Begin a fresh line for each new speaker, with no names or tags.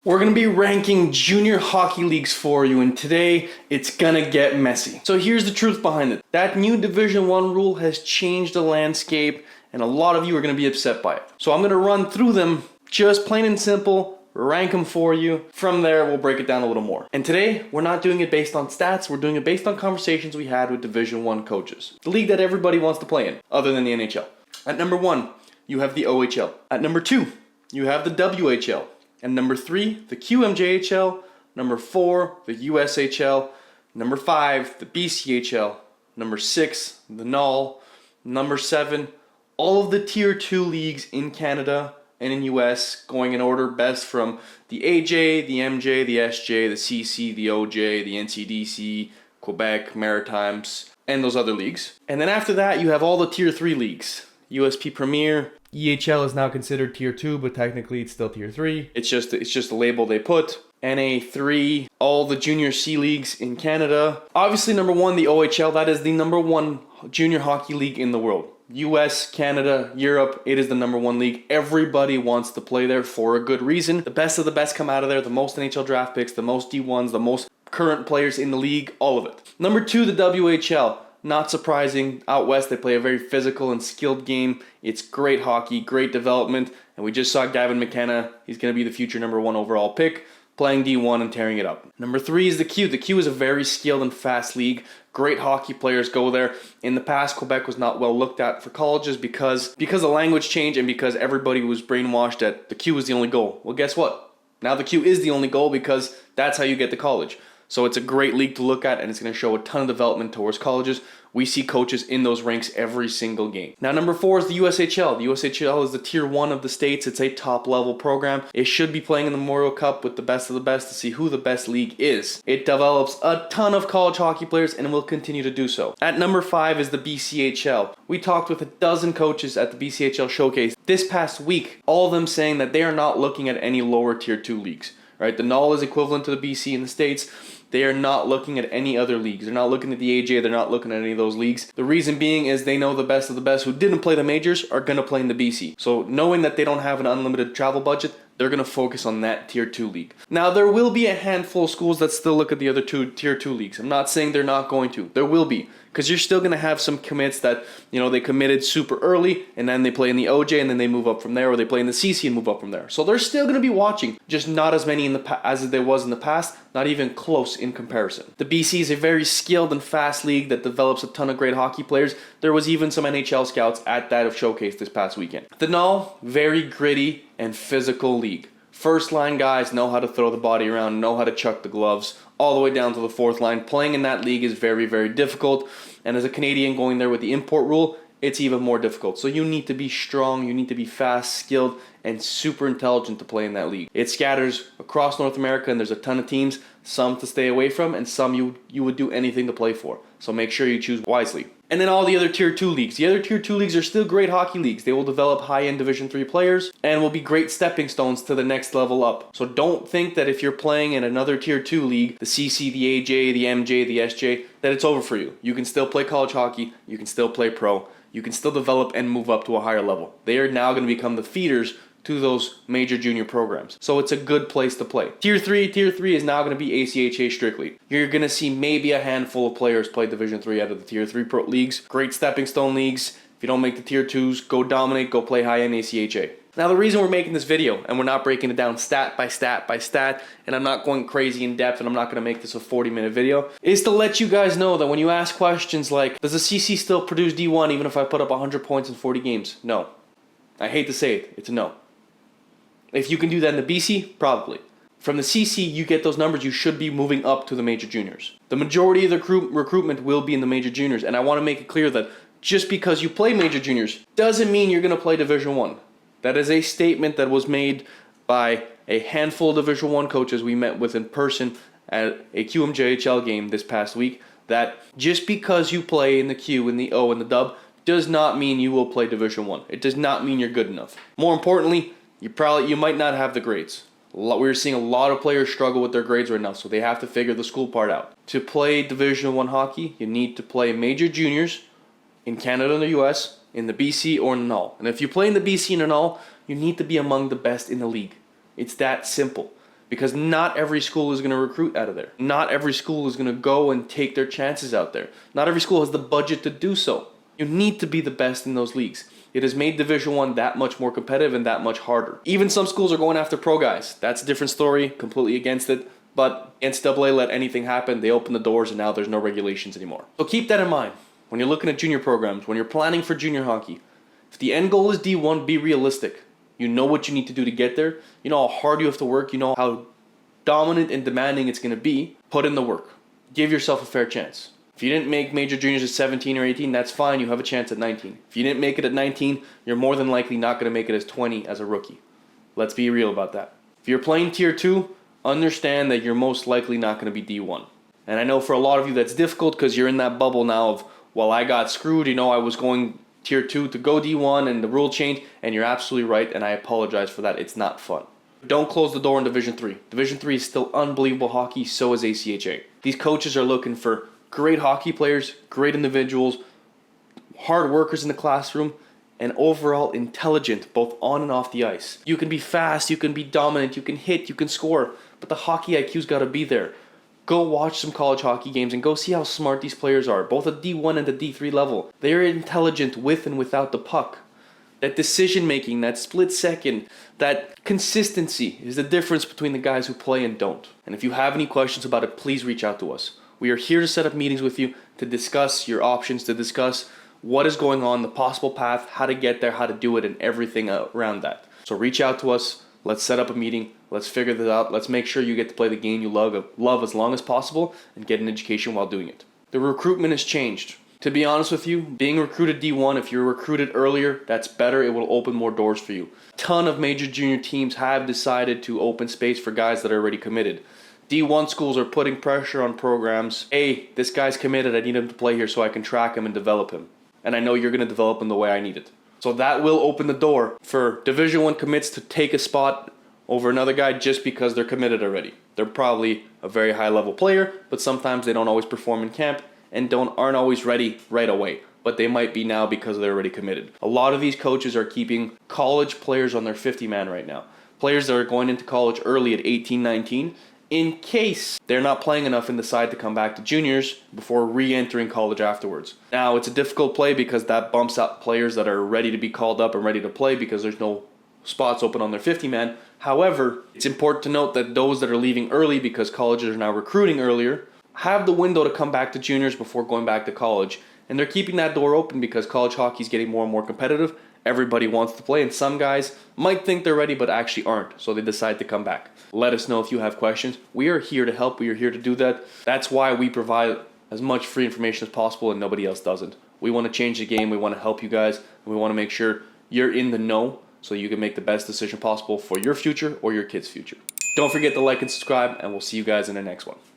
We're going to be ranking junior hockey leagues for you, and today it's going to get messy. So here's the truth behind it. That new Division 1 rule has changed the landscape, and a lot of you are going to be upset by it. So I'm going to run through them, just plain and simple, rank them for you. From there, we'll break it down a little more. And today, we're not doing it based on stats, we're doing it based on conversations we had with Division 1 coaches. The league that everybody wants to play in, other than the NHL. At number 1, you have the OHL. At number 2, you have the WHL. And number 3, the QMJHL. Number 4, the USHL. Number 5, the BCHL. Number 6, the NHL. Number 7, all of the Tier 2 leagues in Canada and in US, going in order best from the AJ, the MJ, the SJ, the CC, the OJ, the NCDC, Quebec, Maritimes, and those other leagues. And then after that, you have all the Tier 3 leagues. USP Premier. EHL is now considered Tier 2, but technically it's still Tier 3. It's just a label they put. NA3, all the Junior C leagues in Canada. Obviously, number 1, the OHL. That is the number 1 junior hockey league in the world. US, Canada, Europe, it is the number 1 league. Everybody wants to play there for a good reason. The best of the best come out of there. The most NHL draft picks, the most D1s, the most current players in the league, all of it. Number 2, the WHL. Not surprising, out west they play a very physical and skilled game. It's great hockey, great development, and we just saw Gavin McKenna. He's going to be the future number 1 overall pick, playing D1 and tearing it up. Number 3 is the Q. The Q is a very skilled and fast league. Great hockey players go there. In the past, Quebec was not well looked at for colleges because the language changed and because everybody was brainwashed that the Q was the only goal. Well, guess what? Now the Q is the only goal because that's how you get to college. So it's a great league to look at, and it's going to show a ton of development towards colleges. We see coaches in those ranks every single game. Now, number 4 is the USHL. The USHL is the Tier 1 of the States. It's a top-level program. It should be playing in the Memorial Cup with the best of the best to see who the best league is. It develops a ton of college hockey players and will continue to do so. At number 5 is the BCHL. We talked with a dozen coaches at the BCHL Showcase this past week, all of them saying that they are not looking at any lower Tier 2 leagues. Right? The NHL is equivalent to the BC in the States. They are not looking at any other leagues. They're not looking at the AJ. They're not looking at any of those leagues. The reason being is they know the best of the best who didn't play the majors are going to play in the BC. So knowing that they don't have an unlimited travel budget, they're going to focus on that Tier 2 league. Now, there will be a handful of schools that still look at the other two Tier 2 leagues. I'm not saying they're not going to. There will be. Because you're still going to have some commits that, they committed super early, and then they play in the OJ, and then they move up from there, or they play in the CC and move up from there. So they're still going to be watching, just not as many as there was in the past, not even close in comparison. The BC is a very skilled and fast league that develops a ton of great hockey players. There was even some NHL scouts at that of Showcase this past weekend. The NHL, very gritty and physical league. First line guys know how to throw the body around, know how to chuck the gloves, all the way down to the 4th line. Playing in that league is very, very difficult. And as a Canadian going there with the import rule, it's even more difficult. So you need to be strong, you need to be fast, skilled, and super intelligent to play in that league. It scatters across North America, and there's a ton of teams, some to stay away from, and some you would do anything to play for. So make sure you choose wisely. And then all the other Tier 2 leagues. The other Tier 2 leagues are still great hockey leagues. They will develop high-end Division 3 players and will be great stepping stones to the next level up. So don't think that if you're playing in another Tier 2 league, the CC, the AJ, the MJ, the SJ, that it's over for you. You can still play college hockey. You can still play pro. You can still develop and move up to a higher level. They are now going to become the feeders to those major junior programs. So it's a good place to play. Tier 3 is now going to be ACHA strictly. You're going to see maybe a handful of players play Division 3 out of the Tier 3 pro leagues. Great stepping stone leagues. If you don't make the Tier 2s, go dominate, go play high-end ACHA. Now, the reason we're making this video, and we're not breaking it down stat by stat by stat, and I'm not going crazy in depth, and I'm not going to make this a 40-minute video, is to let you guys know that when you ask questions like, does the CC still produce D1 even if I put up 100 points in 40 games? No. I hate to say it, it's a no. If you can do that in the BC, probably. From the CC, you get those numbers, you should be moving up to the major juniors. The majority of the recruitment will be in the major juniors, and I want to make it clear that just because you play major juniors doesn't mean you're going to play Division 1. That is a statement that was made by a handful of Division 1 coaches we met with in person at a QMJHL game this past week, that just because you play in the Q, in the O, and the Dub does not mean you will play Division 1. It does not mean you're good enough. More importantly, you might not have the grades. We're seeing a lot of players struggle with their grades right now, so they have to figure the school part out. To play Division 1 hockey, you need to play major juniors in Canada and the US, in the BC or in the NHL. And if you play in the BC and the NHL, you need to be among the best in the league. It's that simple. because not every school is going to recruit out of there. Not every school is going to go and take their chances out there. Not every school has the budget to do so. You need to be the best in those leagues. It has made Division I that much more competitive and that much harder. Even some schools are going after pro guys. That's a different story, completely against it. But NCAA let anything happen. They open the doors and now there's no regulations anymore. So keep that in mind when you're looking at junior programs, when you're planning for junior hockey. If the end goal is D1, be realistic. You know what you need to do to get there. You know how hard you have to work. You know how dominant and demanding it's going to be. Put in the work. Give yourself a fair chance. If you didn't make major juniors at 17 or 18, that's fine. You have a chance at 19. If you didn't make it at 19, you're more than likely not going to make it as 20 as a rookie. Let's be real about that. If you're playing Tier 2, understand that you're most likely not going to be D1. And I know for a lot of you that's difficult because you're in that bubble now of, well, I got screwed. You know, I was going Tier 2 to go D1 and the rule changed. And you're absolutely right, and I apologize for that. It's not fun. Don't close the door in Division 3. Division 3 is still unbelievable hockey, so is ACHA. These coaches are looking for great hockey players, great individuals, hard workers in the classroom, and overall intelligent, both on and off the ice. You can be fast, you can be dominant, you can hit, you can score, but the hockey IQ's got to be there. Go watch some college hockey games and go see how smart these players are, both at D1 and the D3 level. They're intelligent with and without the puck. That decision making, that split second, that consistency is the difference between the guys who play and don't. And if you have any questions about it, please reach out to us. We are here to set up meetings with you to discuss your options, to discuss what is going on, the possible path, how to get there, how to do it, and everything around that. So reach out to us. Let's set up a meeting. Let's figure this out. Let's make sure you get to play the game you love as long as possible and get an education while doing it. The recruitment has changed. To be honest with you, being recruited D1, if you're recruited earlier, that's better. It will open more doors for you. A ton of major junior teams have decided to open space for guys that are already committed. D1 schools are putting pressure on programs. Hey, this guy's committed. I need him to play here so I can track him and develop him. And I know you're going to develop him the way I need it. So that will open the door for Division I commits to take a spot over another guy just because they're committed already. They're probably a very high level player, but sometimes they don't always perform in camp and aren't always ready right away. But they might be now because they're already committed. A lot of these coaches are keeping college players on their 50-man right now. Players that are going into college early at 18, 19, in case they're not playing enough and decide to come back to juniors before re-entering college afterwards. Now, it's a difficult play because that bumps up players that are ready to be called up and ready to play because there's no spots open on their 50-man. However, it's important to note that those that are leaving early because colleges are now recruiting earlier have the window to come back to juniors before going back to college. And they're keeping that door open because college hockey is getting more and more competitive. Everybody wants to play, and some guys might think they're ready but actually aren't, so they decide to come back. Let us know if you have questions. We are here to help. We are here to do that. That's why we provide as much free information as possible and nobody else doesn't. We want to change the game. We want to help you guys, and we want to make sure you're in the know so you can make the best decision possible for your future or your kids' future. Don't forget to like and subscribe, and we'll see you guys in the next one.